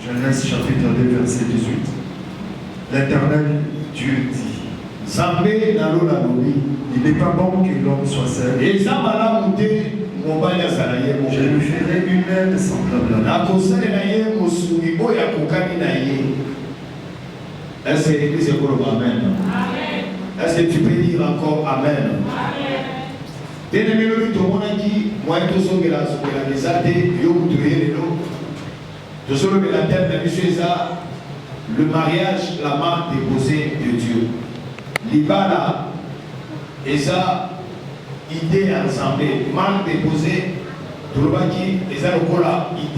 Genèse chapitre 2 verset 18. L'Éternel Dieu dit: il n'est pas bon que l'homme soit seul. Je lui ferai une aide semblable à Est-ce que l'église est pour Amen? Est-ce que tu peux dire encore Amen? Le mariage, la marque déposée de Dieu. Libala, et ça, idée ensemble, marque déposée, Turubaki, et ça, le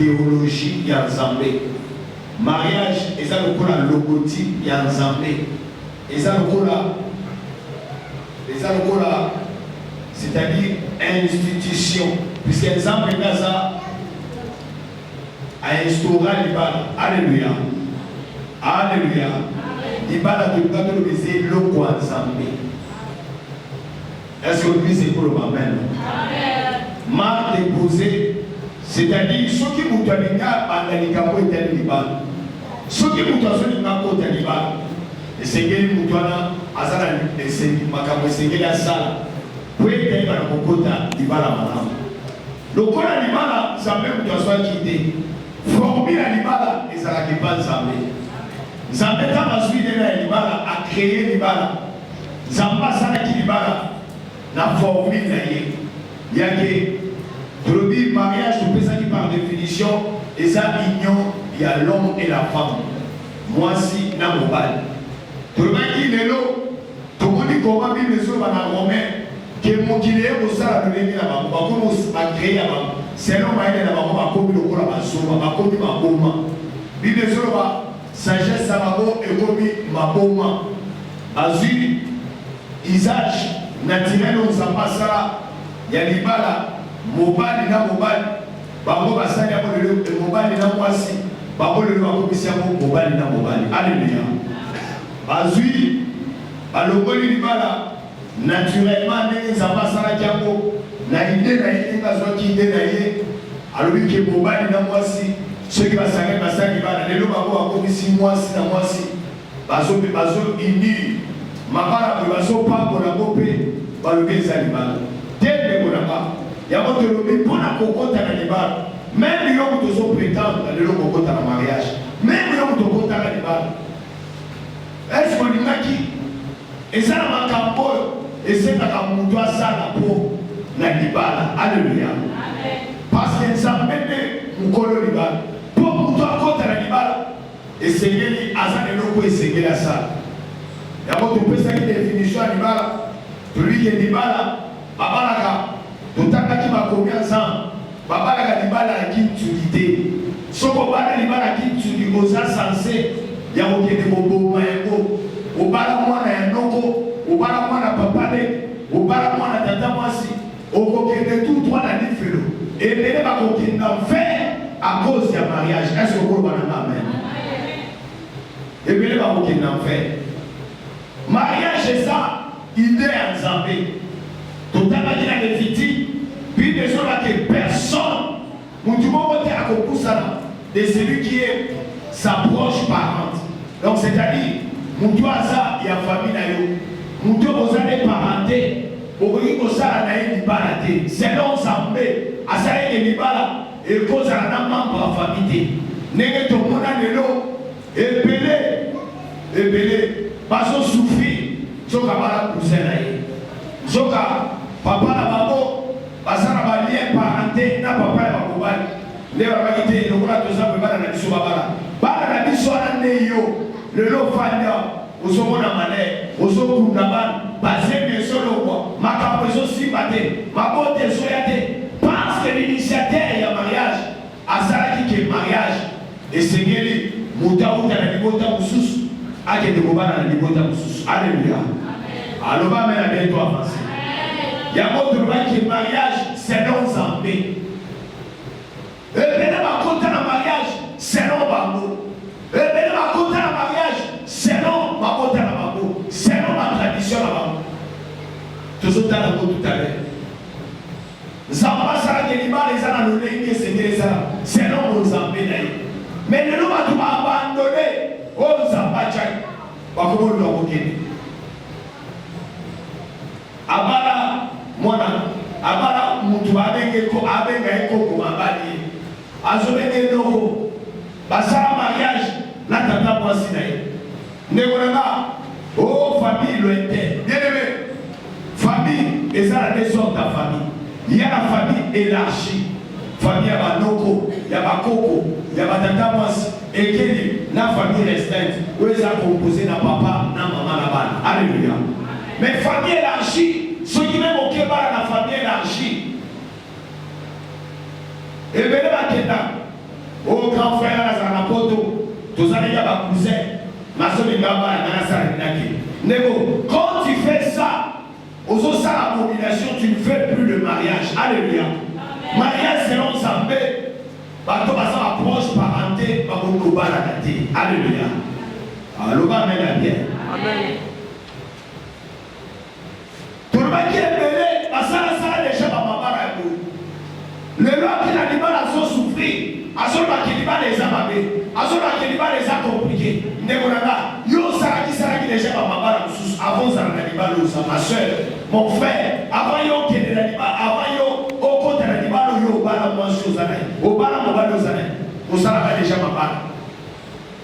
idéologie ensemble. Mariage, et ça, le logotype ensemble. Et ça, le c'est-à-dire institution. Puisqu'ensemble, ça a instauré l'Ibala. Alléluia. Alléluia. L'Ibala de le logo ensemble. Est-ce que l'église est pour le Amen? Marque déposée, c'est-à-dire ceux qui vous donnent à l'Alikapo et à l'Ibala. Ceux qui vous donnent à l'Ibala. Et c'est que vous donnez à Zala, et c'est que la salle. Pour être dans le Kokota, l'Ibala madame. Le Kola l'Ibala, ça même doit soit quitté. Former l'Ibala, et ça n'a pas Zambé. Zambé a suivi l'Ibala, a créé l'Ibala. Zamba Saraki l'Ibala, n'a formé l'Ibala. Il y a que Le mariage, tu peux ça qui par définition, et ça union, il y a l'homme et la femme. Moi si, na mobile. Tu le dis, l'élo, tout le monde dit comment vivre les choses dans la romaine, que mon kilé au ça la devenir là-bas, on va commencer à créer là-bas. C'est l'homme qui est là-bas, on va commis le corps là-bas, on va commis ma bombe. Vivre les choses là-bas, sagesse, ça va et commis ma bombe. Azuri, usage naturel, on s'en passe là, il y a des balles. Mobile na mobile bango basali ya mobile na mwasi babolo le bakomisia mobile na mobile. Alléluia. Bazui balongoli libala naturellement ndenge nzambe asalaki yango na ide na ye ndenge azwaki ide na ye alobi ke mobile na mwasi soki basangani basali libala lelo bango bakomisi mwasi na mwasi bazo-uni mabala boye bazopambola ngo mpe balobi eza libala te ndeko na ba ya moto lobi pona kokota na libala même yo moto zo prétendre lelo kokota na mariage même yo moto kokota na libala est-ce qu'on imaki eza na makambo oyo esetaka moto asala po na libala. Alléluia. Parce que nzambe nde mokolo libala po moto akota na libala esengeli aza eloko esengeli asala yango topesaki définition ya libala tolobi ke libala babalaka totangaki bakomi ensemble babalaka libala ya kintuli te soki obala libala ya kintuli oza sanse ya kokende koboma yango obala mwana ya noko obala mwana papa ne obala mwana tata mwasi okokende tout droit na lifelo ebele bakokenda vers à cause ya mariage. Est-ce que vous comprenez? Amen. Ebele bakokenda vers mariage eza idée ya nzambe totalaki na Lévitique puis désormais que personne mutu moko te akopusana de celui qui est sa proche parente. Donc c'est-à-dire mutu aza ya famille na yo mutu oza de parenté okoki kosala na ye libala te selon nzambe asala ye libala ekozala na membre ya famille te ndenge tomona lelo ebele bazosouffrir soka bala cousin na ye soka papa na bango baza na balien parenté na papa ya bakobali nde babaki te lokola toza mpe bana na biso bana na biso wana nde yo lelo fanda ozomona male ozokunda bana bazembe ezolokwa makambo ezosimba te mabota ezoya te parce que l'initiateur ya mariage asalaki ke mariage esengeli moto auta na libota mosusu akende kobana na libota mosusu. Alléluia. Aloba amen à bientôt avancé. Yango tolobaki mariage selon Nzambe. Ebele bakota na mariage selon bango. Ebele bakota na mariage selon bakota na bango. Selon la tradition na bango. Tozotala ngo tout à l'heure. Nzambe asalaki libala eza na lolenge esengeli ezala selon Nzambe na ye. Mais lelo bato baabandone oyo Nzambe atiaki bakomona kokende. Abala mwana abala mutu abenga ekoko mabali azobenge noko basala mariage na tata mwasi na ye ndeko nanga o famille lointaine bien aimé famille ezala des sortes de famille. Il y a la famille élargie famille ya banoko ya bakoko ya batata mwasi ekeli na famille restreinte oyo eza composé na papa na mama na bana. Alléluia. Mais famille élargie, ceux qui même au Québec, la famille élargie. Et bien, au grand frère, à la poto, tous allez à ma cousin, ma soeur de Gaba, quand tu fais ça, aux autres, la combination, tu ne fais plus de mariage. Alléluia. Mariage selon Zambé, bateau basa approche parenté, bateau barakate. Alléluia. Alors, amen bien. Amen. Tolobaki ebele basala déjà bamabala ya boye lelo akila libala azosouffrir azolobaki libala eza mabe azolobaki libala eza compliqué ndeko nanga yo osalaki déjà bamabala mosusu avant ozala na libala oza ma soeur mon frère avant yo okende na libala avant yo okota na libala oyo obala mwasi oza na ye obala mobali oza na ye osalaka déjà mabala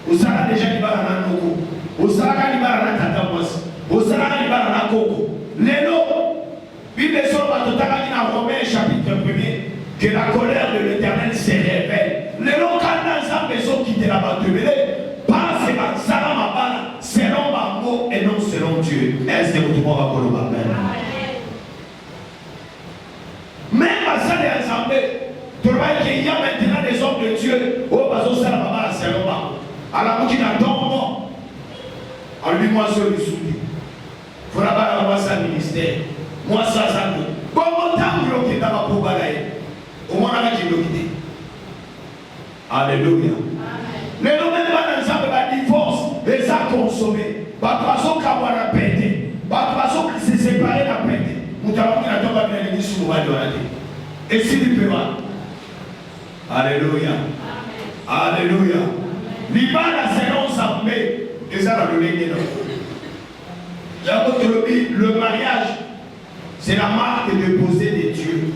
osalaka déjà libala na noko osalaka libala na tata mwasi osalaka libala na koko. Lelo, Bible solo batotaka na Romains chapitre 1er, que la colère de l'Éternel se révèle. Les locaux dans sa maison qui te la bat de parce que Salam selon ma mot et non selon Dieu. Est-ce que vous pouvez avoir même à ça des assemblées, tu vois qu'il y a maintenant des hommes de Dieu. Oh, parce que ça la maman selon moi. Alors, vous qui n'attendez pas, en lui, moi, je le soutien. Il faut là-bas avoir sa ministère. Moi, ça. Bon, mon temps, vous qui est dans ma peau, au moins, on a qui l'occupe. Alléluia. Les noms même pas ensemble, la divorce, les a consommés. Pas de façon qu'à avoir la pété. Pas de façon qu'ils se séparent la pété. Nous avons dit la tombe à l'église sur le et si tu peux voir. Alléluia. Alléluia. L'Iban a selon sa paix. Et ça, dans le légué. Le mariage, c'est la marque de poser des dieux.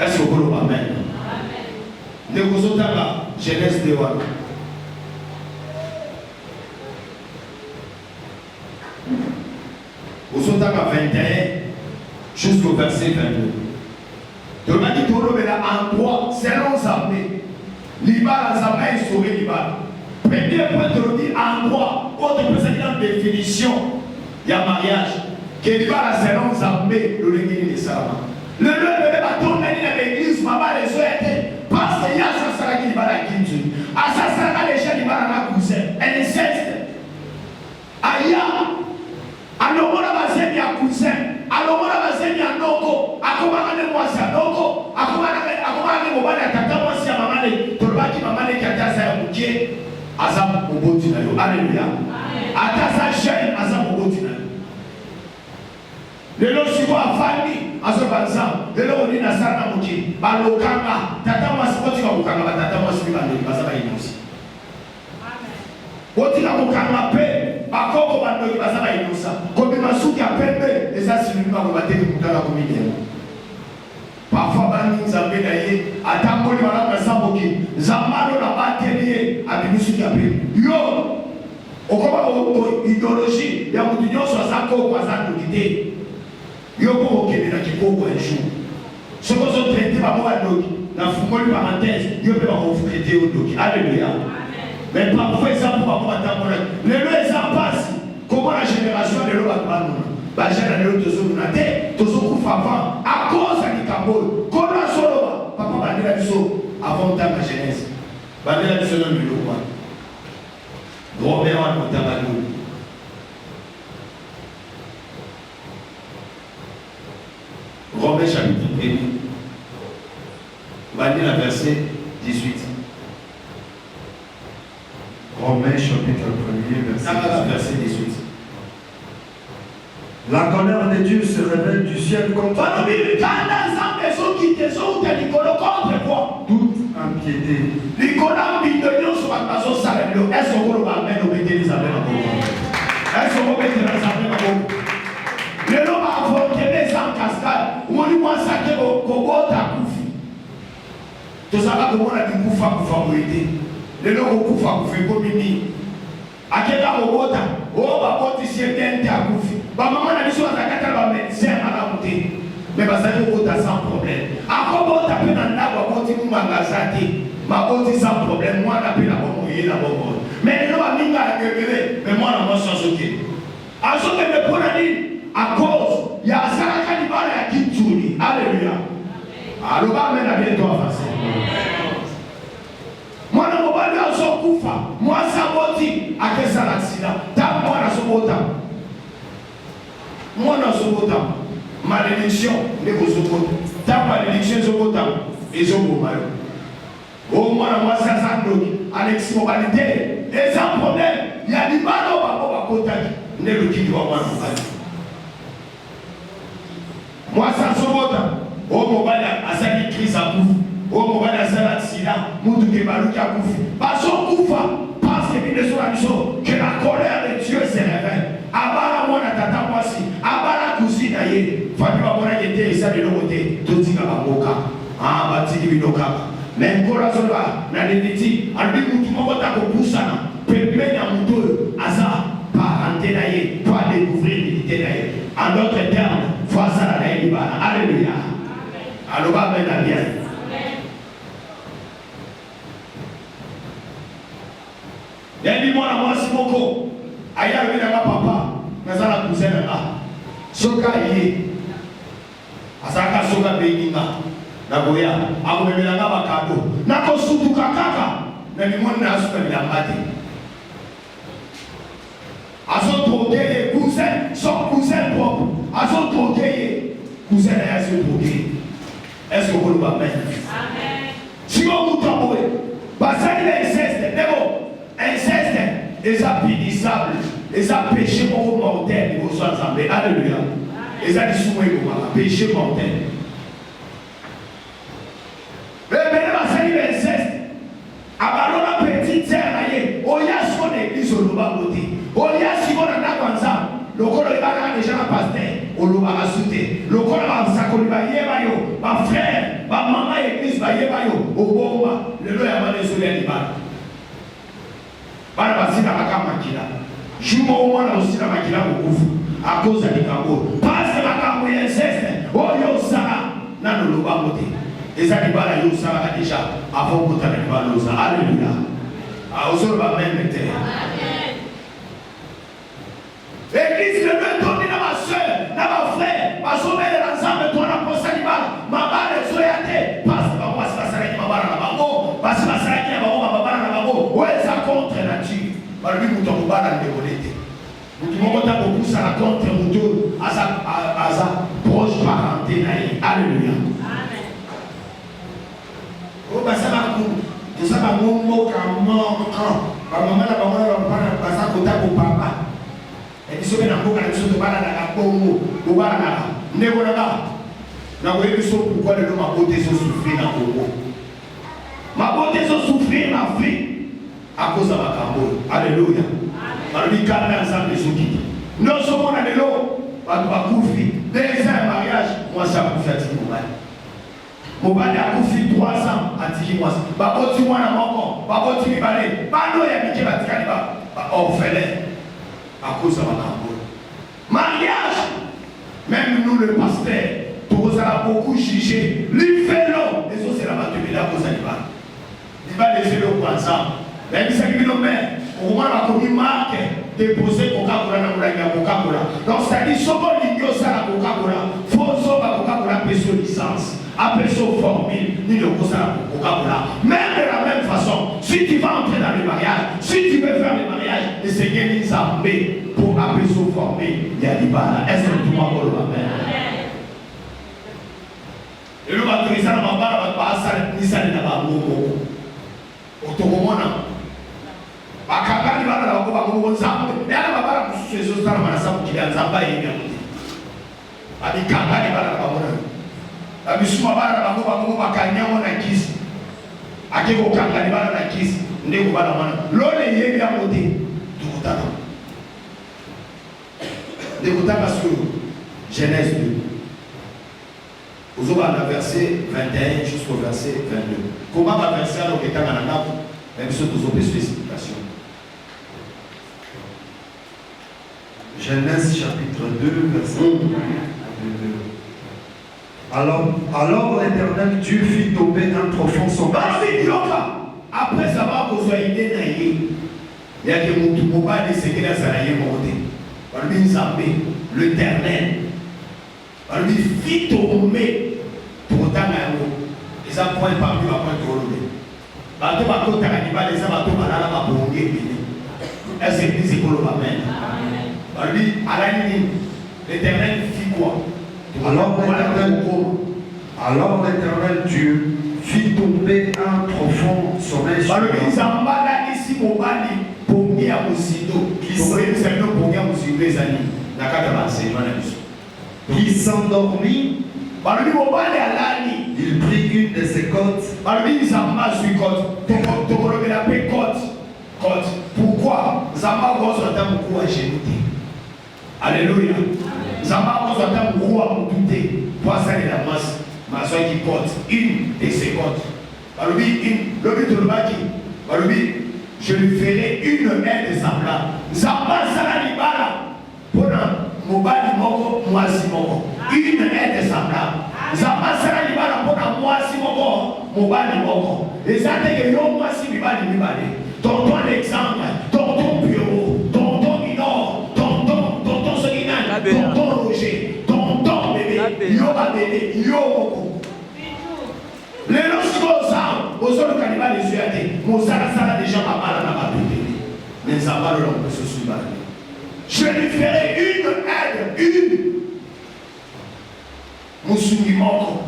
Est-ce que vous pouvez amen? Nous avons la Genèse de Wana. Au 21 jusqu'au verset 22. Donc, on a dit que en droit, selon sa paix, l'Iba, sa main est sauvée, l'Iba. Premier point de le dire en droit, autre précédente définition, il y a mariage. Que l'Iba, selon sa paix, le légué de Salama. Le lieu de la tournée de l'église, maman, les yeux étaient. Parce qu'il y a ça, ça qui va la quitter. À ça, ça, les gens qui vont la cousin. Elle insiste. Aya. Alors, on a basé bien cousin. Alors, on a basé bien noko. À comment on a moi ça noko. À comment on a tata moi si à maman les. Tout le monde qui maman les qui a ça à bouquet. À ça, mon beau dîner. Alléluia. À ça, jeune, à ça, mon beau dîner. Le nom suivant à famille, à ce banzan, le nom on a ça dans le balokanga, tata moi c'est quoi tu vas bokanga, tata moi c'est bande, parce que ça va y aussi. Oti la bokanga pe, bakoko bande, parce que ça va y aussi. Comme ma souki a pembe, et ça c'est lui ma combattre pour dans la comédie. Parfois bande nzambe d'ailleurs, atamboli bala na samboki, zamalo na batelier, abimu souki a pembe. Yo, okoma idéologie, ya mutunyo so zako kwa zako kite. Yo pour qu'il na kikoko un jour. Ce qu'on a traité par moi dans fumoli parenthèse, yo peut en traiter au doki. Alléluia. Mais parfois ça pour moi dans mon les lois ça passe. Comment la génération de l'eau va pas nous. Ba jana de l'autre zone na té, tozo kufa avant à cause du Cameroun. Comment solo papa ba dira biso avant ta jeunesse. Ba dira biso dans le quoi. Grand-mère en Montabanou. Romains chapitre 1er. On va lire le verset 18. Romains chapitre 1er, verset 18. La colère de Dieu se révèle du ciel contre toute impiété. Le l'homme a volé les en cascade. Où on lui voit ça que Kogota Koufi. Tout ça va comment on a dit Koufa Koufa. Le l'homme Koufa Koufi comme Mimi. À quel cas Kogota? Oh, bah, quand tu sais bien, tu as Koufi. Bah, maman a dit sur la carte, elle va mettre ça à la montée. Mais bah, ça veut dire sans problème. À quoi on tape dans l'arbre, quand tu nous magasate. Ma côte sans problème. Moi, on appelle la bonne mouillée, la bonne bonne. Mais le l'homme a mis à gueuler. Mais moi, on a sans choquer. À ce que me prend la ligne. À cause, il y a un saraka qui parle à qui tourne. Alléluia. Alors, on va mettre bientôt à face. Moi, je ne vais pas dire à son koufa. Moi, ça va dire à quel ça l'accident. T'as moi dans son beau temps. Moi, dans son beau temps. Malédiction, les beaux autres. T'as malédiction, les beaux temps. Ils ont beau mal. Au moins, moi, ça s'en donne. Alexis, moralité. Et sans problème, il y a du mal au bas au côté. Ne le quitte pas, moi, moi, ça se vote. Oh, mon bal a ça qui crie sa bouffe. Oh, mon bal a ça l'accident. Moutou qui balou qui a bouffé. Pas son bouffe. Parce que bien sûr, que la colère de Dieu se révèle. Abara moi, la tata moi si. Abara cousine aïe. Fabio Abara qui était ça de l'autre côté. Tout dit à Boka. Ah, bâti qui vinoka. Mais encore la sola. N'a dit. Albi moutou moi, t'as qu'on pousse ça. Pépé n'a moutou. Asa. Parenté d'ailleurs. Pas découvrir l'unité d'ailleurs. En d'autres termes. Alléluia. Alors, amen, bien. Il y a moi, moi, si mon co, aïe, aïe, papa, nazala cousin là. Soka yé, asaka soka beninga, na boya, akumemela nga bakado, na kosutuka kaka, na limoni na asuka bilambate. Azo troqué cousin, son cousin propre, azo troqué cousin na yazo troqué. Est-ce que vous l'avez? Amen. Si vous vous basali l'inceste, inceste, et ça punissable, et ça péché pour mortel, vous soyez ensemble. Alléluia. Et ça dit souvent, péché mortel. Mais basali l'inceste, abalon la petite sœur, on y a son église au Loba côté. On y a si on en a comme ça. Le corps est déjà un pasteur, on l'a sauté. Le corps est sakoli ba yebayo, ma frère, ma maman église ba yebayo, au bomba, le lot est mané sur les libans. Bana basi na makama kila. Jumo au moins aussi na makila au kufu. À cause de l'Ikambo. Parce que makamo yenseste, oh yo sara, na no loba moté. Et ça libala yo sara déjà, avant kota na libala yo sara. Alléluia. Ah, osoro ba même terre. L'église ne veut donner à ma soeur, à ma frère, ma soeur de l'ensemble, toi la poste animale, ma mère est soyatée, parce que moi c'est ma sœur qui m'a barré la bango, parce que ma sœur qui m'a barré la bango, ouais ça contre nature, par lui mouton au bar dans les volets. Mouton mon temps beaucoup ça contre mouton à sa proche parenté naïe. Alléluia. Amen. Oh bah ça va beaucoup, tout ça va mot comme ma maman la bango la pas ça côté pour papa. Et si on a beaucoup de choses, on va la Congo, on va la Négonaga. Nous avons vu pourquoi le nom a beauté se souffrir dans le Congo. Ma beauté se souffrir ma vie à cause de ma Cambo. Alléluia. Alors, il y a ensemble des choses. Nous sommes dans l'eau, à Koufi. Dès un mariage, moi, ça a Koufi à Tiki Mon bal a Koufi 3 ans à Tiki Mouassa. Bah, continue à mon corps, bah, continue à aller. Bah, nous, il y a Mickey Batikaliba. Bah, orphelin. À cause de ma campagne. Mariage, même nous le pasteur, nous avons beaucoup jugé. L'ifélo, les autres c'est la bataille à cause de l'Iban. L'Iban les fait le ensemble. Mais il s'agit de nos mères. Au moins la commune marque déposer Coca-Cola dans la Coca-Cola. Donc c'est-à-dire, si on dit ça la Coca-Cola, il faut que la Coca-Cola paye son licence, appelle son formule, ni le Coca-Cola. Même de la même façon, si tu vas entrer dans le mariage, si tu veux faire le mariage, et c'est gagner une armée pour appeler son formule, il y a des balles. Est-ce que tout le monde va faire? Et le baptême, ça ne va pas ni ça ne va pas au bakanga ni bana bako bako nzambe yana babara kususu sana manasabu kile nzamba yenye abikanga ni bana bako na abisuma bana bako bakanyamo na kisi akiko kanga ni bana na kisi ndeko bana mwana lole yeye ya mote tukutana ndekutaka sur Genèse 2 ozoba na verset 21 jusqu'au verset 22 comment va verser alors que tanga na napo même si nous avons des spécifications. Genèse chapitre 2, verset 1. Alors l'Éternel Dieu fit tomber un profond sommeil. Après savoir que vous avez été naïe, il y a que mon tout pas de ce qu'il a salarié monté. Par lui, l'Éternel, par lui, fit tomber pour ta main. Et ça point par lui, après tomber. Bato bako takaniba les abato balala ba bonge bini. Est-ce que c'est pour le amen? Amen. Alani l'Éternel fit quoi? Alors l'Éternel Dieu fit tomber un profond sommeil sur l'homme. Zambala ici mobali bonge ya musido. Qui s'est no bonge ya musido les amis. Nakata ba enseignement na biso. Qui s'endormit. Il prit une de ses côtes. Pourquoi? Zamba gozo ata beaucoup à genoux. Alléluia. Zamba gozo ata beaucoup à monter. Poisson de la masse. Ma soeur qui porte une de ses côtes. Je lui ferai une aide semblable. Zamba salalibala. Pour mobali moko mwasi moko. Une aide semblable. Zamba salalibala pour mobali moko. Et ça te que yo moi si mibali mibali. Tonton Alexandre, tonton Bureau, tonton Minor, tonton Soguinan, tonton Roger, tonton bébé, yo abélé, yo moko. Les lorsqu'on sort, aux autres cannibales les yeux à terre, mon sala déjà ma balle n'a pas pu. Mais ça va le long de ce soubat. Je lui ferai une aide, une. Moussoumi moko,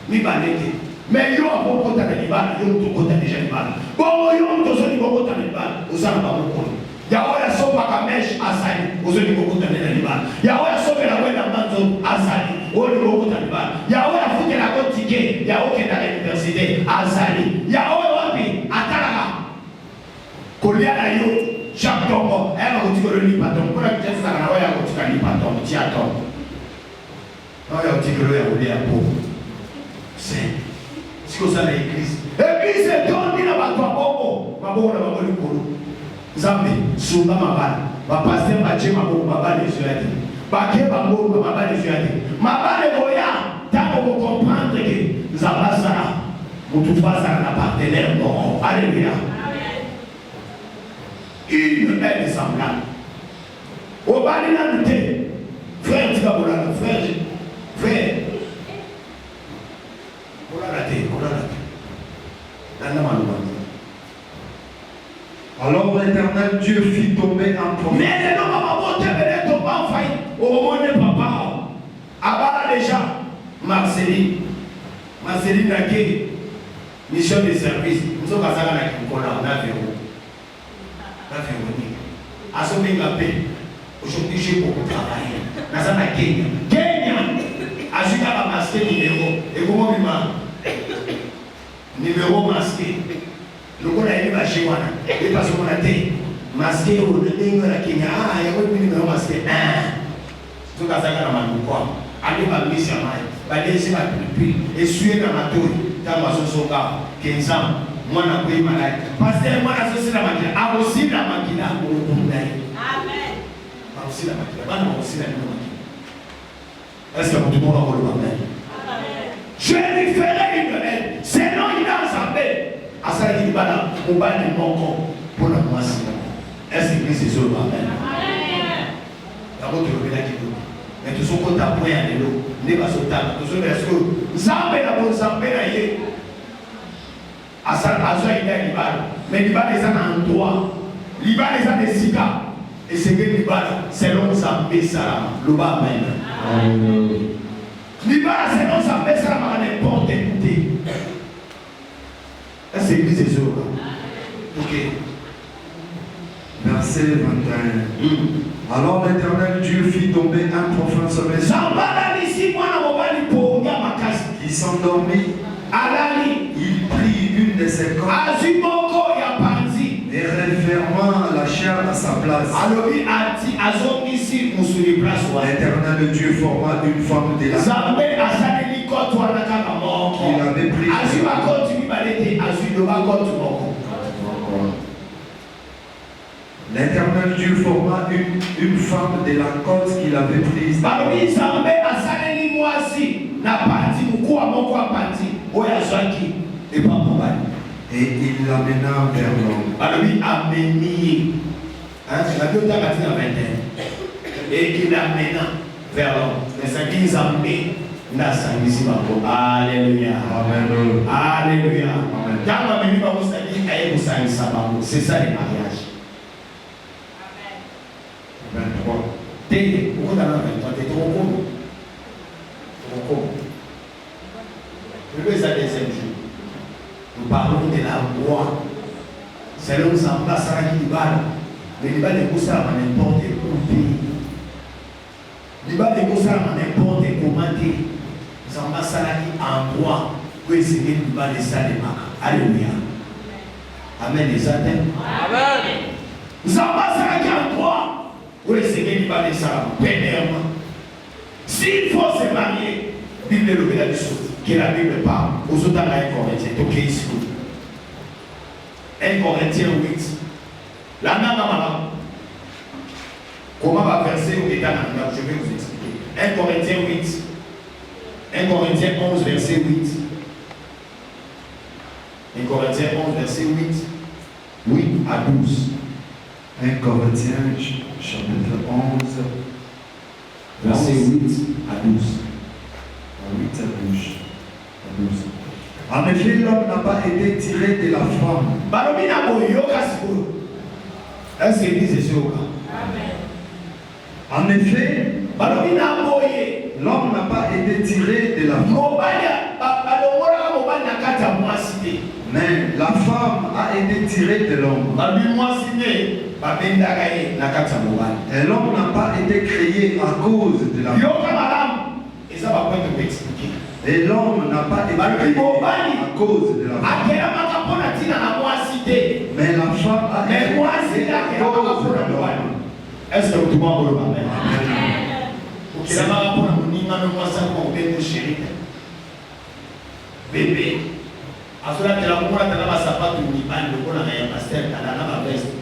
mi balete. Mais yo a beaucoup de cannibales, yo a beaucoup de cannibales. Bon, yo a beaucoup de cannibales, vous avez pas beaucoup. Yahweh a sauvé la mèche à Sali, vous avez beaucoup de cannibales. Yahweh a sauvé la web d'Amanzo à Sali, vous avez beaucoup de cannibales. Yahweh a foutu la côte ticket, Yahweh qui est à l'université à Sali. Yahweh wapi, à Talaga. Koliana yo, chaque tombe, elle va continuer le lit patron. Pour la pièce, ça va continuer le lit patron, tiens, tombe. Non, il y a un petit peu de à peau. C'est. Si vous avez l'église. L'église est donnée dans ma tombe. Ma bonne, ma bonne, Zambi, Souma Mabal, ma pasteur Mathieu, ma bonne, ma balle les yeux. Baké, ma bonne, ma balle les yeux. Ma balle Goya, t'as pour comprendre que Zabasara, Moutoufa, un partenaire mort. Alléluia. Une aide semblable. Au Balina Nouté, frère Tigabola, frère. Alors l'Éternel Dieu fit tomber un prophète. Mais non, maman, tu tomber en faillite. Au moment de papa, Abala déjà, Marceline n'a qu'une mission de service. Nous sommes passés à la Kikola, on a fait où? On a fait où? À ce moment-là, aujourd'hui j'ai beaucoup travaillé. Nous sommes à Kenya. A su qu'à masquer numéro. Et comment il m'a numéro masqué. Le qu'on a eu à chez moi. Et parce qu'on a été masqué au début de la Kenya. Ah, il y a un numéro masqué. Tout à fait, on a quoi. Allez, ma mise à main. Allez, ma pupille. Et suivez dans ma tour. Dans ma sosoka. 15 ans. Moi, on a pris malade. Parce que moi, on a associé la maquille. Ah, aussi la maquille. Amen. Ah, aussi la maquille. Ah, aussi la maquille. Est-ce que tout le monde a le Amen? Je lui ferai une aide. Sinon, il a ensemble. À ça, il va là. On va aller pour la moisson. Est-ce que l'église est sur le Amen? D'abord, tu le verras qui dit. Mais tout ce qu'on t'a pris à l'élo, n'est pas sur table. Tout ce que Zambé la bonne Zambé la yé. À ça, il y a l'Ibar. Mais l'Ibar est en droit. L'Ibar est en Sika. Et c'est que l'Ibar, selon Zambé Sarama. Le bas Amen. L'Ibar, selon Zambé Sarama, n'importe écouter. Est-ce que l'église est sur ok. Verset 21. Alors l'Éternel Dieu fit tomber un profane sommeil qui s'endormit. Il prit une de ses cordes et refermant la chair à sa place. L'Éternel Dieu forma une femme de la qu'il avait prise. L'Éternel Dieu forma une femme de la côte qu'il avait prise. Et il l'amena vers l'homme. Et il l'amena vers l'homme. Mais ça dit Zambé. Alléluia. Amen. Alléluia. C'est ça les mariages. 23. Pourquoi dans 23? T'es trop con. Trop con. Le deuxième jour, nous parlons de la voix. C'est là où ça me passe à la Libane. Mais Libane est pour ça à n'importe quel pays. Libane est pour ça à n'importe comment dire. Ça me passe à la endroit où il s'est mis Libane et ça les marques. Alléluia. Amen. Les atteintes. Amen. Ça me passe à la endroit. Oui, c'est qu'il va dire ça, pénèrement. S'il faut se marier, Bible le la chose, que la Bible parle, aux autres à 1 Corinthiens, ok, ici. 1 Corinthiens 8. La nana, comment va verser au état national? Je vais vous expliquer. 1 Corinthiens 8. 1 Corinthiens 11, verset 8. 1 Corinthiens 11, verset 8 à 12. 1 Corinthiens, chapitre 11, verset 8 à 12. 8 à 12. En effet, l'homme n'a pas été tiré de la femme. En effet, l'homme n'a pas été tiré de la femme. Mais la femme a été tirée de l'homme. Et l'homme n'a pas été créé à cause de la femme. Et l'homme n'a pas été créé à cause de la femme. Mais la femme a été créée à cause de l'homme. Est-ce que tout le monde veut Amen. bébé. Asola tela kumula tela basapatu ni bando kona na pasteur tala na veste.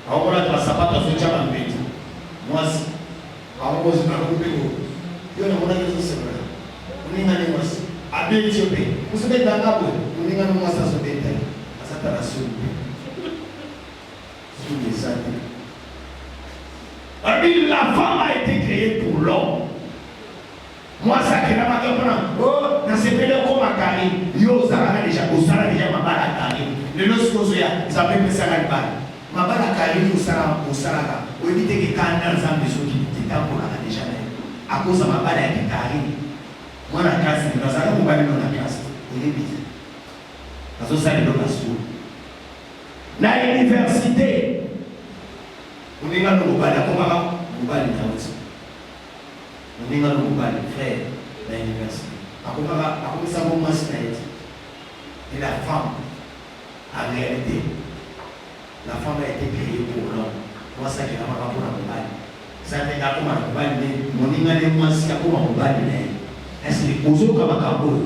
Aokola tela sapatu asocha bambeti. Mwasi. Aokozi na kubego. Yo na mona yeso sebra. Uninga ni mwasi. Abe chope. Usube tangabo. Uninga ni mwasi asobeta. Asata la sube. Sube sante. La femme a été créée pour l'homme. Moi, ça qui est là, oh, dans ces périodes comme à Carré, yo, ça va déjà, au salaire déjà, ma balle à Carré. Le nom se ça peut me faire la balle. Ma balle à Carré, au salaire, au éviter que quand on a des gens qui étaient pour la déjà, à cause de ma balle à Carré, moi, la classe, dans ça, on va aller dans la classe. Il est vite. Parce que ça, il est dans la school. Dans l'université, on est dans le balle, comment on va aller dans le on est dans le frère de l'université. Après ça, on et la femme, en réalité, la femme a été créée pour l'homme. Moi, ça qui est vraiment pour la mobile. Ça fait comme la mobile, mais mon ingénieur, moi, c'est comme la mobile. Est-ce que les posons comme un capot?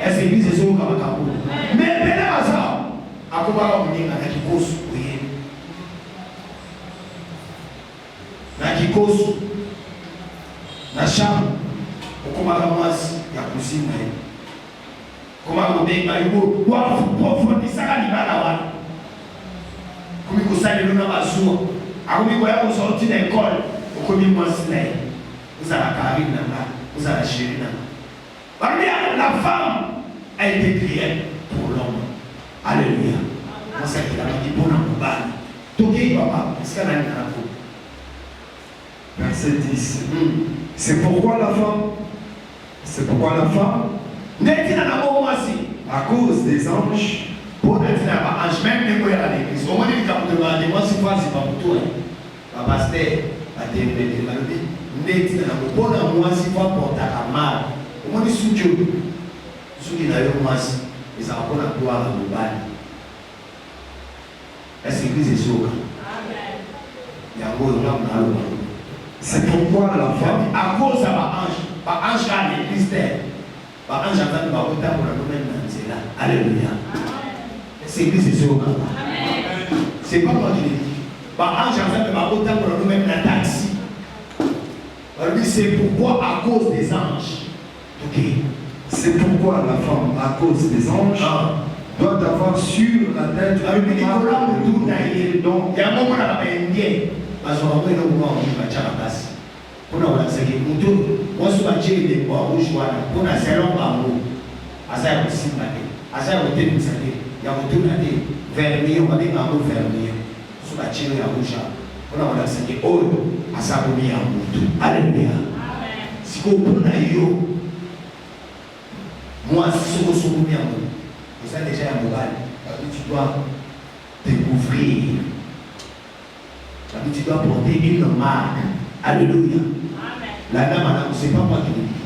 Est-ce que les bises sont comme un capot? Mais, mais là, ça, à quoi on dit qu'il cause, oui. Qui cause. Na chambre, comment commence ya cuisine na comment on dit baïbo wa pauvre ni saka ni bana wa comme ko sale lona bazuo akumi ko ya ko sorti de l'école komi mwasina vous allez carine na vous allez chérie na parmi la femme a été créée pour l'homme. Alléluia. Moi ça qui l'a dit pour nous bana toki papa est-ce que na na Verset 10. C'est pourquoi la femme, à cause des anges, pour être un ange, même les moyens à l'église, au moins les cas de demander, moi c'est pas pour toi. La pasteur a été dit, pour moi c'est pas pour ta mal. Au moins les sous-dieux, ceux qui n'avaient pas ils ont pas la gloire à l'obal. Est-ce que l'église est sûre? Il y a un beau drame dans le monde. C'est pourquoi la femme, à cause de l'ange à l'église terre, l'ange attend de la route pour la nouvelle là. Alléluia. C'est l'église, c'est sûr. C'est pas moi qui l'ai dit. L'ange attend de la route pour la nouvelle taxi. C'est pourquoi à cause des anges. Ok. C'est pourquoi la femme, à cause des anges, doit avoir sur la tête il y a un moment où on a bien. Parce qu'on va nous voir au place. Pour nous, c'est que nous, moi, je suis allé voir où je suis allé. Pour nous, c'est long par nous. À ça, il y a aussi à ça, il y a aussi il y a aussi vernis, on va dire un mot vernis. Sur la chaîne, il y a rouge. Pour nous, c'est que oh, à ça, vous mettez un mot. Alléluia. Si vous prenez moi, si vous souvenez un mot, vous avez déjà un mobile. Tu dois découvrir. Tu dois porter une marque. Alléluia. La dame, ce n'est pas moi qui le dis.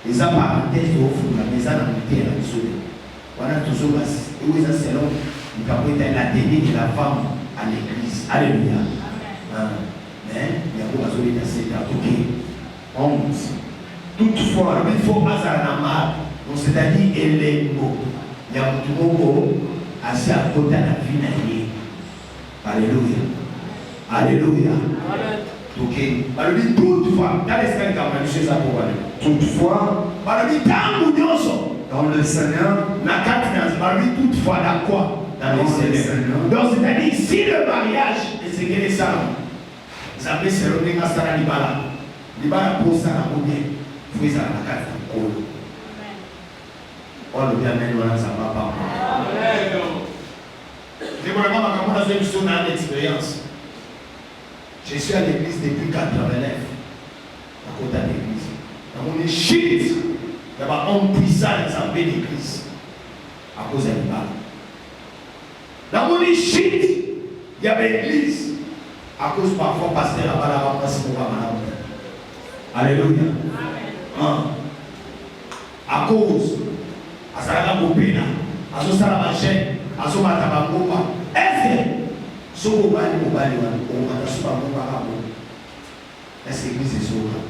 Les parenthèses au fond, la maison a été à la maison. On a toujours où ils ont selon le capot de la tenue de la femme à l'église. Alléluia. Mais il y a beaucoup de choses qui sont 11. Toutefois, il faut hasard la marque. C'est-à-dire, elle est beau. Il y a beaucoup de gens assez à côté de la vie. Alléluia. Alléluia. Ok. Toutefois, dans l'espace, toutefois, Dans le Seigneur. Toutefois, dans quoi? Dans le Seigneur. Donc, c'est-à-dire, si le mariage est ce qu'elle est ça, vous avez ce rôle de Sara Libala. Libala pour ça, la première. Vous avez la carte de Kolo. On le bien maintenant, ça va pas. C'est vraiment ma une expérience. Je suis à l'église depuis 89. À côté de l'église. Dans mon échite, il y a un homme puissant dans l'église. À cause de l'Ibala. Dans mon échite, il y avait l'église. À cause parfois, pasteur là-bas, là-bas, c'est pour alléluia. Amen. À cause, à Sarah Bopena, à Sarah Machen, à Sarah Matamangoma. Est-ce que ce que vous allez vous aller, est-ce que l'église est sauvée?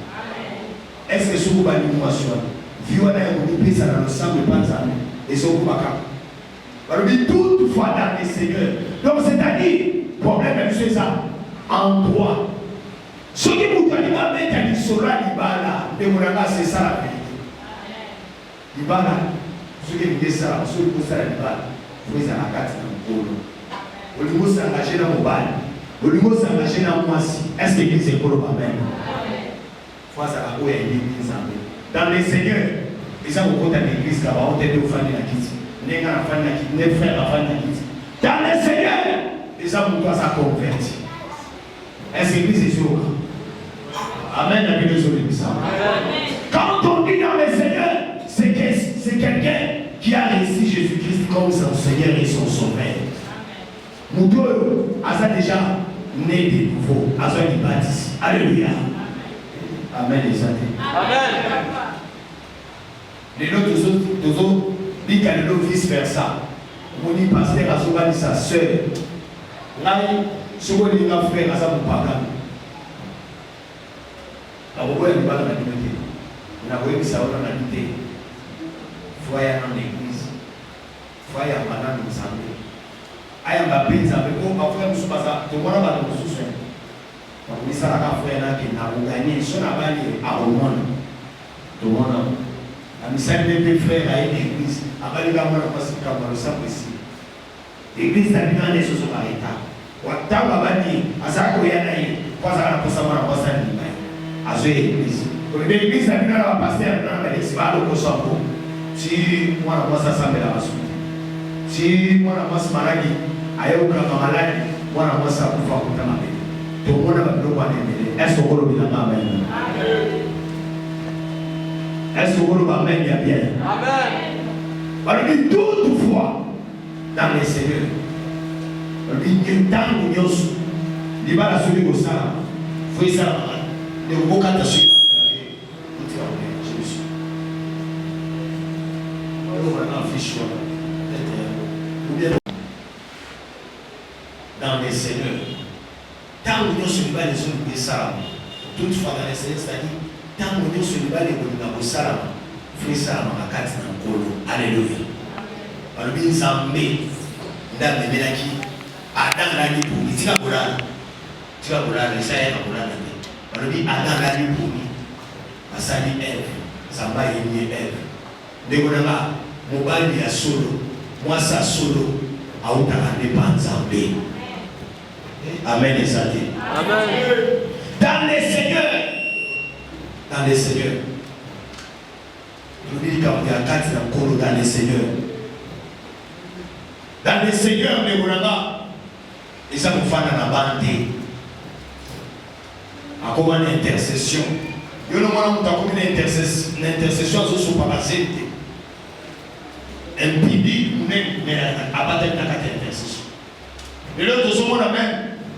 Est-ce que ce que vous allez vous assurer? Violent, vous pouvez ça dans le sang de Panzane et ce que vous allez toutefois dans les seigneurs. Donc, c'est-à-dire, problème, c'est ça, en droit. Ce qui vous dit, mettre sur la Libala, c'est ça la vérité. Libala, ce qui vous dit ça, ce qui vous dit ça la Libala, vous êtes à la carte dans le pôle. Au niveau s'engager dans mon bal, au niveau s'engager dans moi si. Est-ce que l'église est pour le même? Fois ça va où il y a l'église en paix. Dans les seigneurs, les gens au côté de l'église là-bas, on t'aide au fan de la quitte. Les gars la fan de la quitte, les frères la fan de la quitte. Dans les seigneurs, les gens pour toi ça convertit. Est-ce que l'église est sur? Amen, la Bible sur l'église. Quand on dit dans les seigneurs, c'est quelqu'un qui a réussi Jésus-Christ comme son Seigneur et son Sauveur. Moutoyo a déjà né de nouveau, a été baptisé. Alléluia. Amen les amis. Amen. Les autres disent qu'il y a vice versa. On dit pasteur a souvent dit sa soeur. Là, souvent il y a un frère à sa papa. La voix est pas dans la dignité. La voix est dans la dignité. Foyer dans l'église. Foyer en madame nous semble. Aya mbapenza beko afya musubaza tomona ba mususu kwa misala ka frère na ki na unganye so na bali a omona tomona na misali de frère à l'église abali ka mona kwa sika kwa sa kwesi l'église na bina leso so bareta watanga bani azako yana hii kwanza anaposa mwana kwa sana ni bai azo l'église kwa l'église na bina la pasteur na bali sibalo ko so si mwana kwa sasa mbele basu si mwana kwa maragi ayo kama malaki mwana mwasa kufa kutama mbele tomona babilo kwa mbele est-ce que vous le amen est-ce que vous le amen ya bien amen parce que toutefois dans les seigneurs le temps où Dios libala celui au sala foi ça de bokata sur dans les seigneurs. Tant que nous sommes les hommes de Salam, toutefois dans les seigneurs, c'est-à-dire, tant que nous sommes les hommes de Salam, frère Salam à quatre dans le colo. Alléluia. Alors, nous sommes dans les Mélaki, Adam l'a dit pour lui, tu vas voler, ça y est, alors, Adam l'a dit pour lui, Asali Ève, Samba est Ève. Dégonama, Mobali a solo, moi ça solo, à Outara dépend Zambé. Amen les amis. Amen. Dans les seigneurs. Dans les seigneurs. Je dis qu'il y a quatre dans les seigneurs. Dans les seigneurs, les Bouranga, ils sont fans de la bande. À comment une intercession. Il y a une intercession sur son parasite. Impidi, mais à battre la carte d'intercession. Et l'autre, tout le monde a même.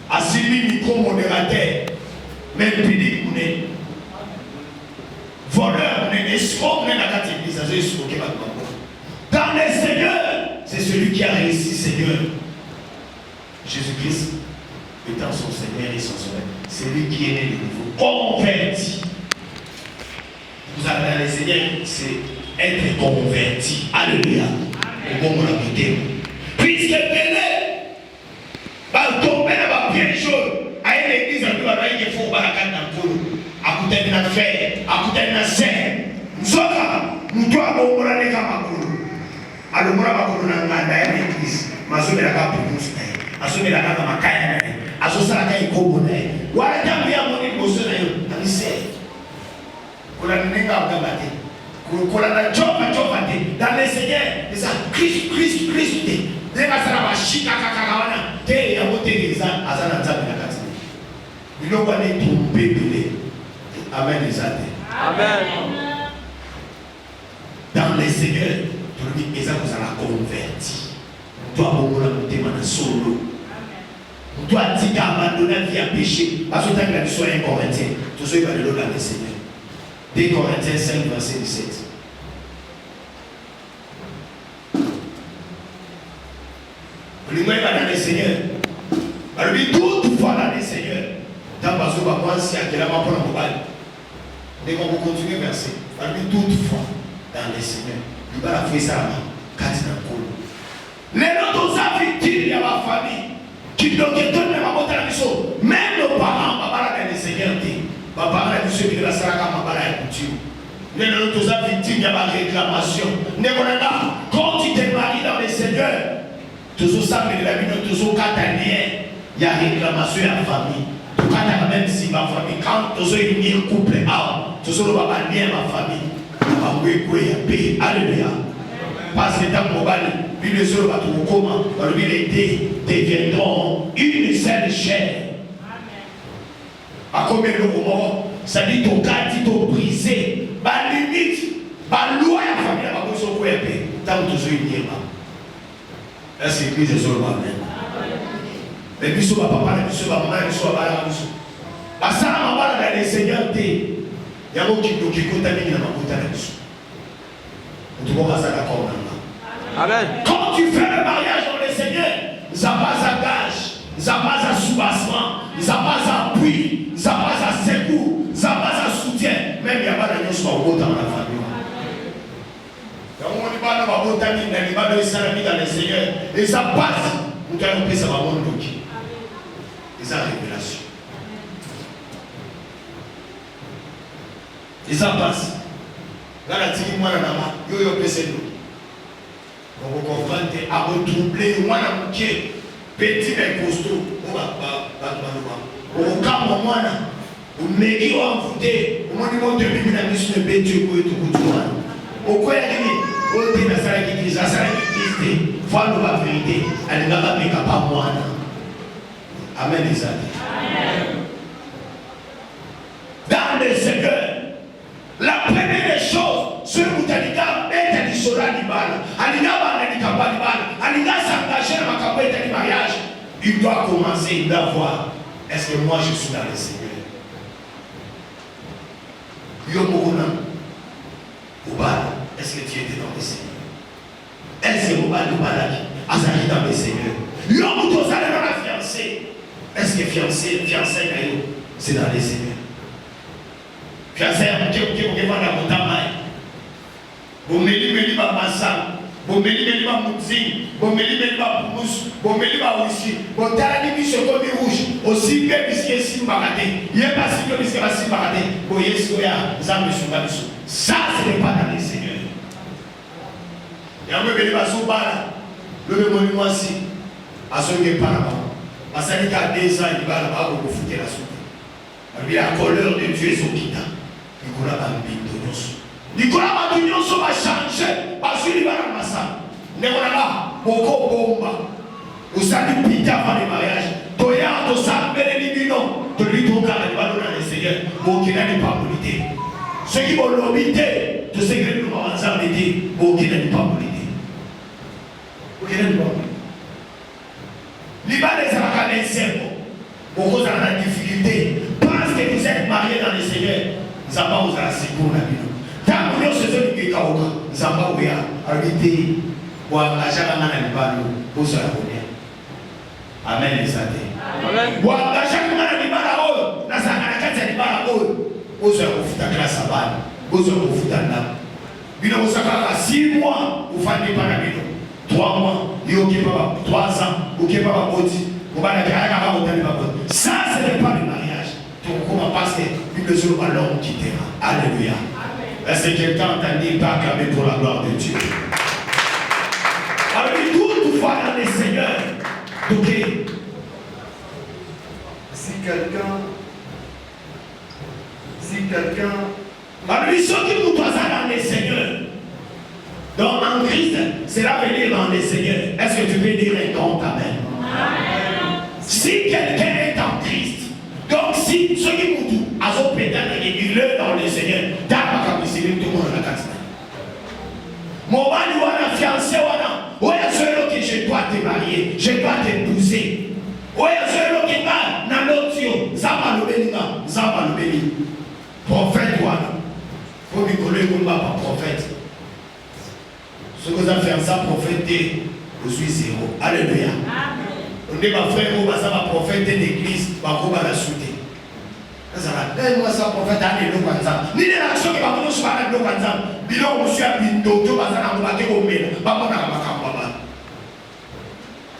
Assimi micro-modérateur, même pédic, voleur, escroc, dans les seigneurs, c'est celui qui a réussi, Seigneur. Jésus-Christ étant son Seigneur et son Sauveur. C'est lui qui est né de nouveau, converti. Vous avez dans les seigneurs, c'est être converti. Alléluia. Puisque Béné, tomber dans ma piège jaune, à l'église, à il faut barakat dans le colo, à côté de la fête, à côté de la scène. Nous sommes là, nous doivons aller dans le colo. alongora makolo na nganda ya l'église mazobelaka primus na ye azobelaka na makaya na ye azosalaka ekombo na ye wana ntango ya moni liboso na yo amise kolanda ndenge akogamba te kolanda jova te dans le Seigneur eza Christ te ndenge asala bashika kakaka wana te yango te eza aza na nzambe na kati biloko wana etrompe ebele. Amen eza te. Amen. Dans le Seigneur tolobi eza kozala converti moto abongola motema na solo moto atika abandona vie ya péché bazotangela biso ya 1 Corinthiens tozoyeba lelo dans le Seigneur 2 Corinthiens 5 verset 17. Olingo yeba dans le Seigneur balobi toutefois dans le Seigneur ntango bazoba mwasi akelama mpona mobali ndenge okokontinue verset balobi toutefois dans le Seigneur libala fo esalama kati na nkolo lelo toza victime ya bafamille kidoketoni na mabota na biso même nos parents babala dans le Seigneur te baparent na biso ebele basalaka mabala ya coutume lelo toza victime ya baréclamation ndeko nanga quand tu te maries dans le Seigneur tozosambelela bino tozokata lien ya réclamation ya famille tokataka même si bafamille quand tozounir couple awa tozoloba balien ya bafamille Alléluia. Parce que dans mon bal, les autres les deux deviendront une seule chair. À combien de moments, ça dit ton cas, dit ton brisé, ma limite, ma loi à la famille, ma besoin de paix. Tant que tu es une est-ce que l'église est sur le Amen? Les bisous, papa, les bisous, maman, les bisous, maman, les bisous. À ça, ma mère, dans les seigneurs, il y a beaucoup qui contaminent dans ma bouteille. Amen. Quand tu fais le mariage dans le Seigneur, ça passe à gage, ça passe à soubassement, ça passe à appui, ça passe à secours, ça passe à soutien. Même il n'y a pas de chose dans la famille. On n'est pas dans la famille, on n'est pas dans le Seigneur. Et ça passe. Nous allons payer ça va mon look. Et ça révélation. Et ça passe. Là, la tiki moi na nama, yo pese nous. On vous confronte à retroubler moi na mouké, petit mais costaud. On va. On calme moi na. On megi ou envoûté. On dit mon demi na mission de bétu ko tout tout. Au quoi est-ce on dit na sala qui ça sala qui foi nous la vérité. Elle n'a pas meka pas moi na. Amen les amis. Amen. Dans le Seigneur, la première des choses, ce que vous avez dit, c'est que vous avez dit, mariage, il doit commencer, il doit voir, est-ce que moi je suis dans le Seigneur? Est-ce que tu étais dans le Seigneur? Est-ce que vous avez dit dans le Seigneur? Dans la fiancée. Est-ce que fiancé, c'est dans le Seigneur? Fiancé, vous vendre la montagne. Vous mettez ma massa, vous mettez ma moutine, vous mettez ma pousse, vous mettez ma aussi. Vous avez mis sur le rouge, aussi bien puisque si vous m'arrêtez. Il n'y a pas si bien puisque si vous m'arrêtez. Vous voyez ce qu'il y a, ça, ce n'est pas dans les seigneurs. Il y a un peu de bateau là, le monument aussi, à ce qui est pas là-bas. Parce qu'il y a 2 ans, il va là-bas pour vous foutre la soupe. La couleur de Dieu est au Kita. Nicolas Bambindonos. Nicolas Bambindonos va changer parce qu'il va dans la masse. Nicolas, beaucoup bomba. Vous savez, piter avant le mariage. Toya, to s'appelle les binons. To lui tourner les ballons dans les seigneurs. Pour qu'il n'ait pas mobilité. Ceux qui vont l'obiter, tous ceux qui vont avancer en été, pour qu'il n'ait pas mobilité. Pour qu'il n'ait pas mobilité. Liban est à la cerveau. Beaucoup ont la difficulté. Parce que vous êtes mariés dans le Seigneur, nous avons vous la secours la vie. Tant que nous sommes venus à Kaoka, nous avons vu à habiter pour engager la main à l'Ibano pour se la connaître. Amen les athées. Pour engager la main à l'Ibano, nous avons engager l'Ibano pour se la grâce à Bal, pour se la l'âme. Bino vous savez 6 mois, vous faites des panabino. 3 mois, il y a 3 ans, vous n'avez pas bâti. Ça, ce n'est pas le mariage. Comment parce que Bible sur le ballon quittera. Alléluia. Est-ce que quelqu'un entendit pas acclamer pour la gloire de Dieu? foi dans le Seigneur. Ok. Si quelqu'un dans le Seigneur, donc en Christ, cela veut dire dans le Seigneur. Est-ce que tu peux dire un grand amen? Si quelqu'un est en Christ, donc si ceux qui vous il est dans le Seigneur, d'accord, tout le monde a la carte. Mon mari ou un fiancé ou un seul que je dois te marier, je dois t'épouser. Ou un seul qui va dans l'autre, Zaba le béni, prophète ou un. Faut me coller comme pas prophète. Ce que vous avez fait ça, prophète, je suis zéro. Alléluia. On dit ma frère, on va ça, prophète d'église, on va la souter. Moi, ça, prophète, alléluia. Ni les actions qui vont nous faire alléluia. Bilan, on suit à Bindo, tu vas à la au mille. Papa, n'a pas capable.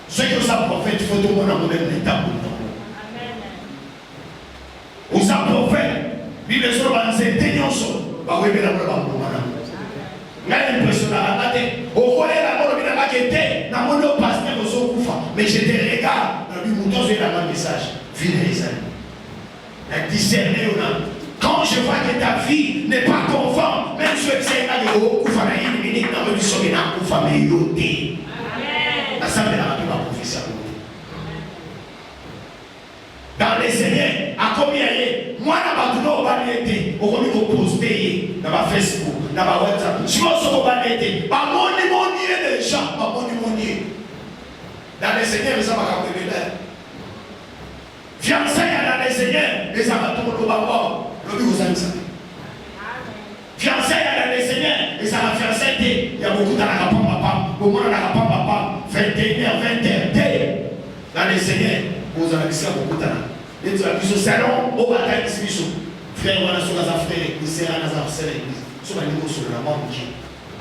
Ceux qui sont prophètes, il faut tout le monde en même état. Ou ça, prophète, il est sur la scène, tenons sur. Bah oui, mais la preuve, j'ai l'impression à la tête. Au collet, la mort, il n'a pas été. Dans mon nom, pasteur, au son coufa. Mais je te regarde. Dans le mouton, j'ai un message. Venez, les amis. La discerner ou non. Quand je vois que ta vie n'est pas conforme, même si c'est un de haut, coufa, il y a une minute, dans le sommet, dans le coufa, mais il y a une la salle de la rapide va professer dans les Seigneurs, à combien il est? Moi, je ne vais pas été. On va poster dans Facebook, dans WhatsApp. Si on se va pas été, pas mon des gens, pas mon dans les Seigneurs, ça va quand même là. Fiancé dans les Seigneurs, les amateurs de Baba, le but vous aime ça. Fiancé dans les Seigneurs, et ça va fiancé. Il y a beaucoup dans la rapide papa, beaucoup dans la rapide papa, 21h, 20h, dans les Seigneurs. Vous avez dit ça beaucoup de temps. Et tu as vu ce salon, au bataille de ce frère, on a sur la affaire, il sera dans la affaire l'église. Sur la niveau sur la mort,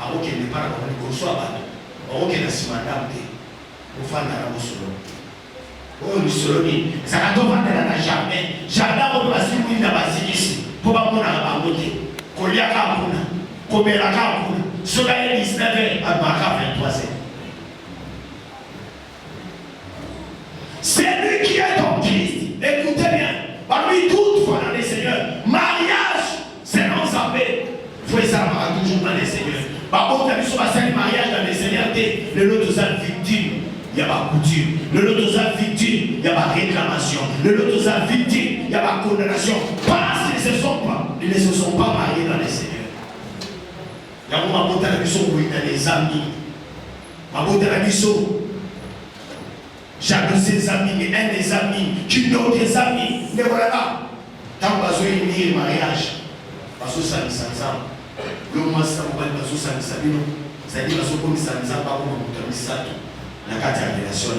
avant qu'il n'ait pas la communication, soit battu. Avant qu'il ait la simandame, au fan de la solo. Oh, le solo, ça n'a pas de jamais. Jardin, on va se mouiller dans la ici. Pour pas qu'on a monté. Qu'on y a qu'à pour nous. Qu'on met la qu'à pour nous. Sur la 19 à Mara 23. C'est lui qui est en Christ. Écoutez bien. Parmi toutes fois dans les Seigneurs, mariage, c'est non sapé. Faut ça toujours dans les Seigneurs. Par contre, tu as vu sur la scène mariage dans les Seigneurs, le lot de sa victime, il n'y a pas coutume. Le lot de sa victime, il n'y a pas réclamation. Le lot de sa victime, il n'y a pas condamnation. Parce qu'ils ne se sont pas mariés dans les Seigneurs. Il y a un moment où tu as vu son bruit dans les amis. Ma tu as vu son. Chacun de ses amis, mais un des amis, qui n'ont des amis. Mais voilà là. Tant qu'on va se unir mariage, parce que ça me semble. Le mois, ça va pas se faire ça. C'est-à-dire que comme ça ne pas comme on ça. La carte de relation,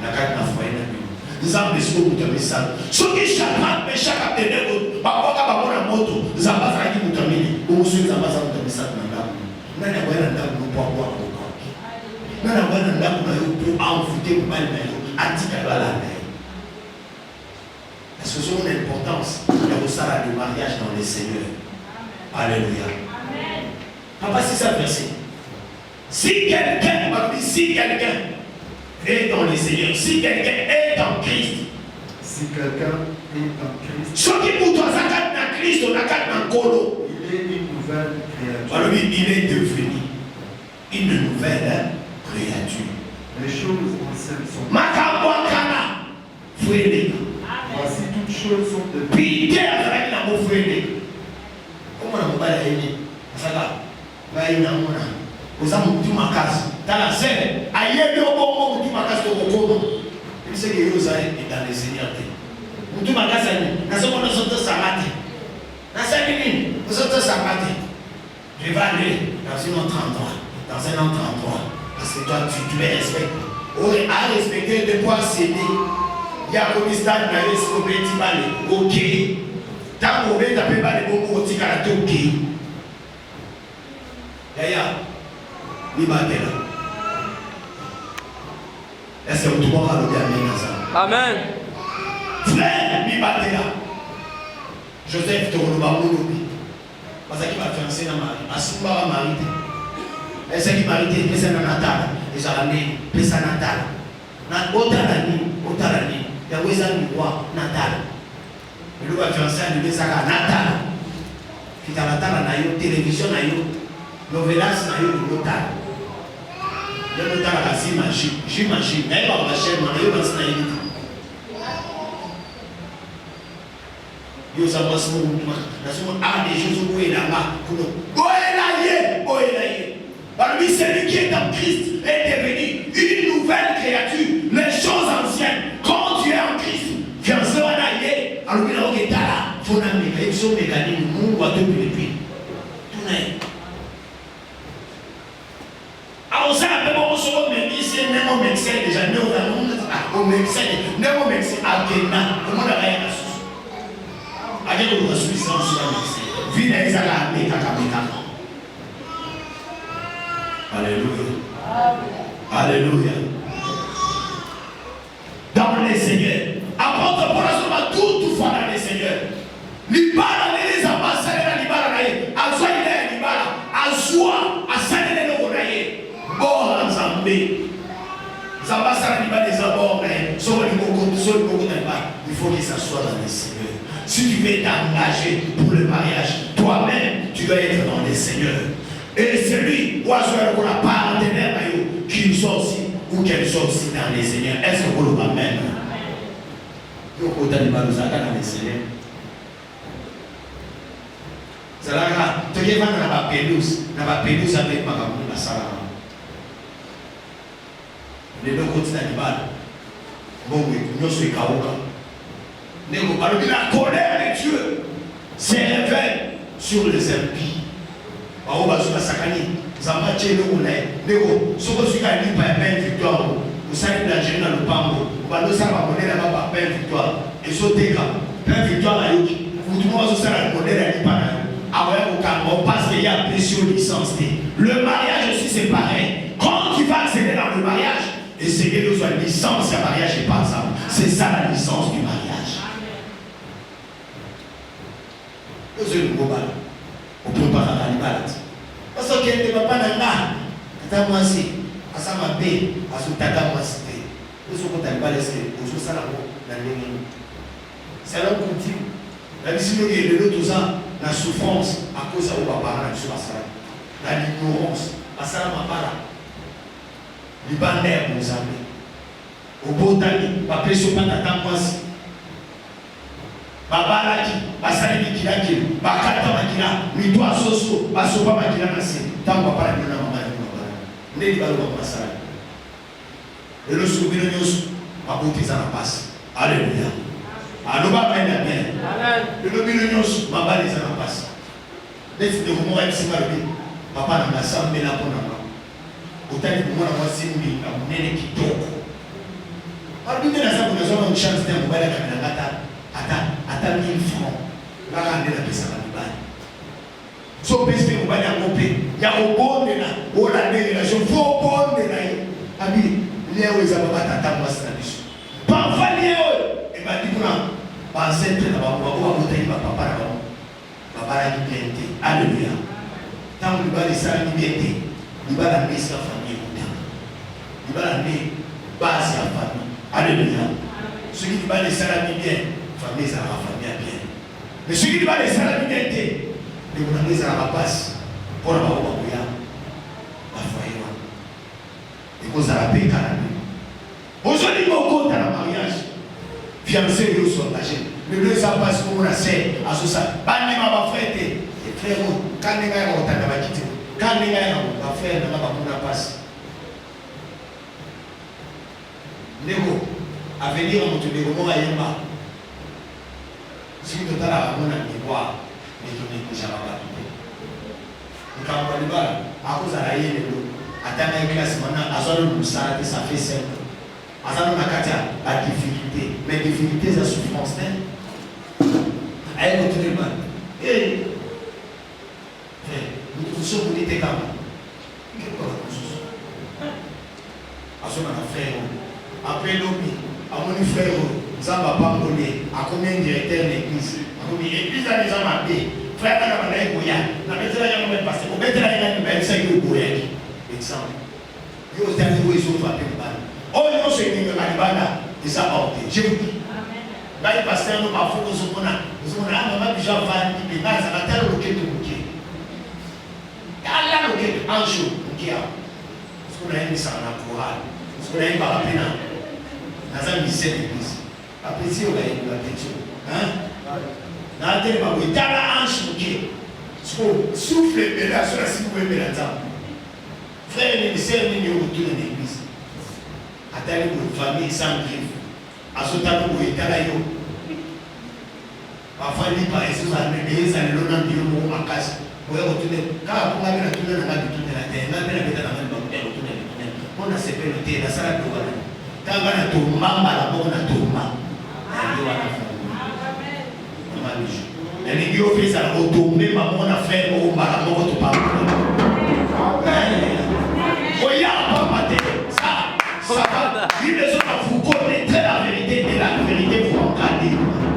la carte de foyer, nous avons des choses pour te ça. Ce qui chaque mais chaque appel, par contre, à la moto, nous avons pas fait pour terminer. Nous avons pas fait pour ça. Nous avons pas pour boire. Nous avons pas pour envoûter le mal, parce que c'est une importance de ça de mariage dans les Seigneurs. Alléluia. Amen. Papa, c'est ça verset. Si quelqu'un est dans les Seigneurs, si quelqu'un est en Christ, si quelqu'un est en Christ, ce qui pour toi, ça cadre dans Christ, on a cadre dans Colo. Il est une nouvelle créature. Alors, il est devenu une nouvelle créature. Les choses anciennes sont. Makambwakana, frère. Voici toutes choses sont de. Peter avec la mot frère. Comment on va l'aider? Ça va. Va y aller. Vous avez tout ma casse. Dans la scène, ailleurs, il y a tout ma casse au Congo. Il sait que vous avez dans les Seigneurs. Tout ma casse, nous sommes dans notre samedi. Dans 5 minutes, nous sommes dans samedi. Je vais aller dans un autre endroit. Dans un autre endroit. Parce que toi, tu les respectes. On a respecté de quoi céder. Il y a comme stade, mais il faut que tu balles. Ok. Tant qu'on veut taper pas les bons mots, tu vas ok. D'ailleurs, il va être là. Est-ce que tu vas le dire ça? Amen. Frère, il va être là. Joseph, tu vas le voir. Parce qu'il va fiancer dans Marie. Asuma va marier. Est-ce qu'il va marier? C'est un Natal. ezalami pesa natala na otalani yango eza miroir natala eloko ya fiancé alibesaka natala kitalatala na yo télévision na yo novelas na yo lingotala yo notalaka si machine nayebaka bachene na yo basi na ye niti yo oza mwasi mokutuma nasomo des choses okoyelanga kuno boyela ye parmi celui qui est en Christ est devenu une nouvelle créature. Les choses anciennes, quand tu es en Christ, fiancé wana ye alobi na oketala fona meka ebiso mekani mungu atopilipili tunaye aosala mpe bokosoko mekisi ndenge omekisai deja nde omekisai ndenge omekisi akenda omonaka ye na susu ake koluka suisance ya mekisai vi na ezaka amekaka. Alléluia. Alléluia. Dans les seigneurs. Apôtre Paul a tout fois dans les seigneurs. Libara les ambassadeurs libara naye. Azwa ile libara. Azwa asalele loko naye. Bora nzambe. Ambassadeurs libara les abord mais so le moko na il faut qu'il s'assoie dans les seigneurs. Si tu veux t'engager pour le mariage, toi-même tu dois être dans les seigneurs. Et celui où qu'on a partenaire qu'il soit aussi ou qu'elle soit aussi dans les seigneurs. Est-ce que vous le ramène? Yo kota ni baluzaka dans les seigneurs. Zalaka, tu es venu na ba pelouse avec ma maman na sala. Les deux côtés na libala. Bon oui, nous sommes kaoka. Nego balobi la colère de Dieu se révèle sur les impies. Bao bazuka sakani zamba chelo ulai ndeko soko sika lipa ya peine victoire usali na jina lupango bando sala modela baba peine victoire esoteka peine victoire la yoki mutumo wazo sala modela lipa na awaya ukamo parce qu'il y a pression licence. Le mariage aussi c'est pareil. Quand tu vas accéder dans le mariage, essayez de faire licence à mariage et pas ça. C'est ça la licence du mariage. Vous êtes global. On peut pas faire la balade. Parce que tu ne vas pas dans la tata moi si à ça m'a bé à ce tata moi si nous sommes pas dans la laisser nous sommes ça là dans les c'est là qu'on dit la mission de l'autre ça la souffrance à cause de papa sur ça la l'ignorance à ça m'a pas là les bannières nous amis au botani pas pression pas tata moi si babalaki basali mikilaki bakata makila mito asoso basopa makila nase tango pala na mama ya mama ndeli balo basala le soubino nyos mabotiza na passe. Alléluia. Aloba mena bien amen. Le soubino nyos mabaliza na passe. Desi de mo ya simarbi papa na ngasambe na pona mama utani kumona mwasimbi na munene kitoko alibinde na sababu nazoma chance ya mbaya kana ngata ata 1000 francs la rendre la pesa na bibani so pesa mbaya ya mope ya obonde na ola ndenge na je faut bonde na abi leo za baba tata mwasi na biso parfois leo e ba dikuna ba centre na ba ko botai ba papa na ba baba la biente. Alléluia. Tant que bali sa biente libala mesa famille muta libala ne base ya famille. Alléluia. Ce qui va les salariés bien famille ça va famille bien. Mais ce qui va les salariés bien les gens ça va passer pour la baba ya ba foyer wa et cause la paix carrément. Aujourd'hui mon compte à la mariage fiancé yo sont engagés le deux ça passe pour la sœur à ce ça bani ma frère et frère quand les gars ont tanda ba kiti quand les gars ont ba frère na ba kuna passe nego à venir à monter nego mo ayemba si tu as la bonne miroir mais tu n'es déjà pas tout quand on va à cause à la yélo atteindre une classe maintenant à zone où ça fait 5 ans à zone nakata la difficulté mais difficulté c'est la souffrance elle continue mal et nous sommes pour l'été comme qu'est-ce qu'on a à ce moment frère après l'obi à mon frère Zamba Pangolé à combien de directeurs d'église à combien d'églises à les amabés frère à la Goya na mettre la jambe passer au mettre la jambe ben ça il Goya exemple yo tani wo iso fa pe libala o yo se ni ga libala isa orte je vous dis amen pasteur no ma foko so mona ama bija va ni na za ka talo ke to ke ala lo ke anjo ke a so na ni sa na coral so na ba pena na za mi se l'église après si on va y la question hein na tele ba ko tala anjo ke so souffle et là sur la si vous aimez la table frère et sœur ni retourner à l'église atali pour famille sans griffe asota ko etala yo parfois ni par exemple ça ne lona ndio mo makasi oya retourner ka ko ngabela tuna na bituna la terre ngabela beta na mba ko retourner on a se peloter na sala ko bana tanga na to mamba la bo na to mamba ndio wana amen amen et les gars ça a retombé maman a fait au maman to pas oya pas mater ça va il les autres vous connaissez la vérité et la vérité vous entendez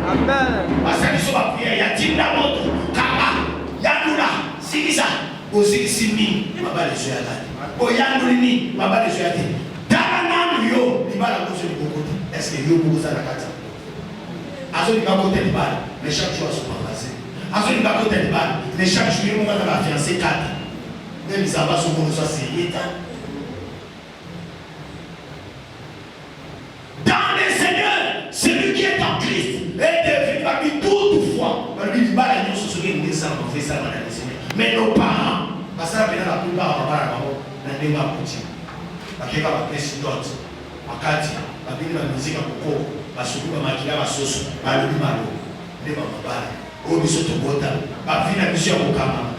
amen parce que ils sont pas prier ya tinda moto kama yanula sikisa osikisimi mabale so ya tati oyandulini mabale so ya tati dana nanu yo libala ko so libokoti est-ce que yo ko ça na kata azo libako te libala mais chaque jour se passer azo libako te libala mais chaque jour on va la fiancée 4 même ça va sur mon ça c'est état dans le Seigneur celui qui est en Christ est devenu parmi toutefois parmi les balles nous se souviennent de ça on fait ça dans le Seigneur mais nos parents parce que la plupart papa na maman na ndema kuti bakeka ba president akati babini ba musique ko basuku ba makila ba soso ba lobi malo ndema mabala o biso to bota ba vina biso ya kokama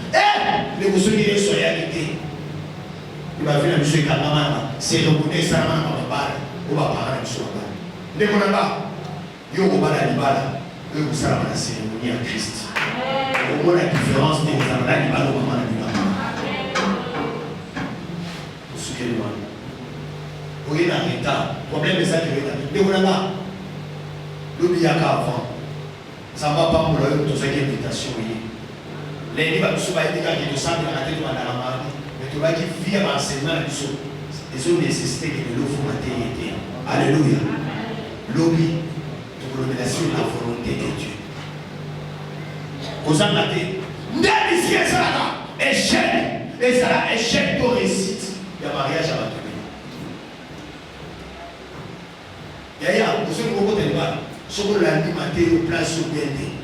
le kusudi Yesu ya kiti ba vina biso ya kama c'est le bonheur ça na mabala o ba para biso ba ndeko na ba yo ko bala libala yo ko sala na cérémonie à Christ on voit la différence des bala libala au moment de oui, la réta. Problème est ça que les voilà. L'oubliaka avant. Ça ne va pas pour le tout ça qui est invitation. Les livres qui sont pas été qui nous semblent à la tête de la maladie. Mais tu vois qui vit à l'enseignement ils ont nécessité que l'eau faut matérialité. Alléluia. L'oubli, l'illumination de la volonté de Dieu. Vous en avez. N'est-ce que ça là? Échec. Et ça là, échec pour réussite. Il y a mariage à la Yaya, vous savez pourquoi tu vas sur l'animateur au place au BND.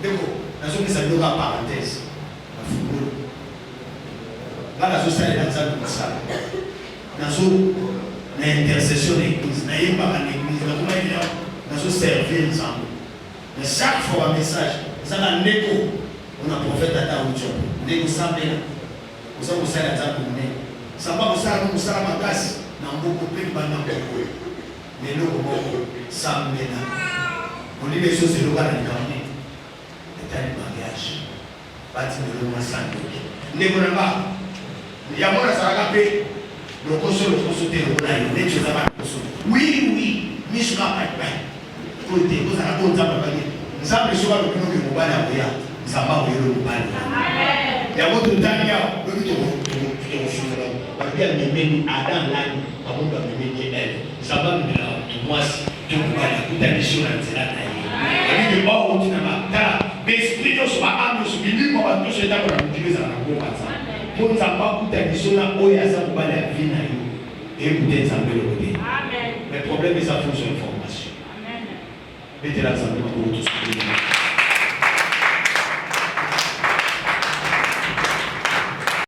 D'accord, la zone ça nous parenthèse. Là, la société est dans ça comme ça. Dans l'intercession de l'église, dans l'église, dans ce servir ensemble. Mais chaque fois un message, ça a un écho. On a prophète à ta hauteur. L'écho semble là. Vous savez, vous savez, ça va vous savez, vous savez, ma casse. Dans beaucoup de pays, mais nous, ça me mène. On dit les choses, c'est le cas de l'année. C'est un mariage. Bâti de l'homme sans doute. Ne vous pas. Il y a moi, ça va rappeler. Le conseil, le consulter, le conseil, les choses à oui, oui, mais je ne vais pas être. Pour te dire, vous avez un bon temps à parler. Nous avons le choix de nous que nous allons voir. Nous allons voir le mal. Il y a votre temps, il y a le temps. Bien même Adam là, avant de mener elle, ça va me dire moi si tu vois toute la mission là c'est là taille. Et de bas on dit na ta, mais esprit de soi âme sur lui moi va tout se faire pour utiliser la go comme ça. Pour ça pas toute la mission là o ya ça pour la vie na yo. Et peut-être ça peut le côté. Amen. Le problème c'est ça faut sur information. Amen. Mettez là ça pour tout ce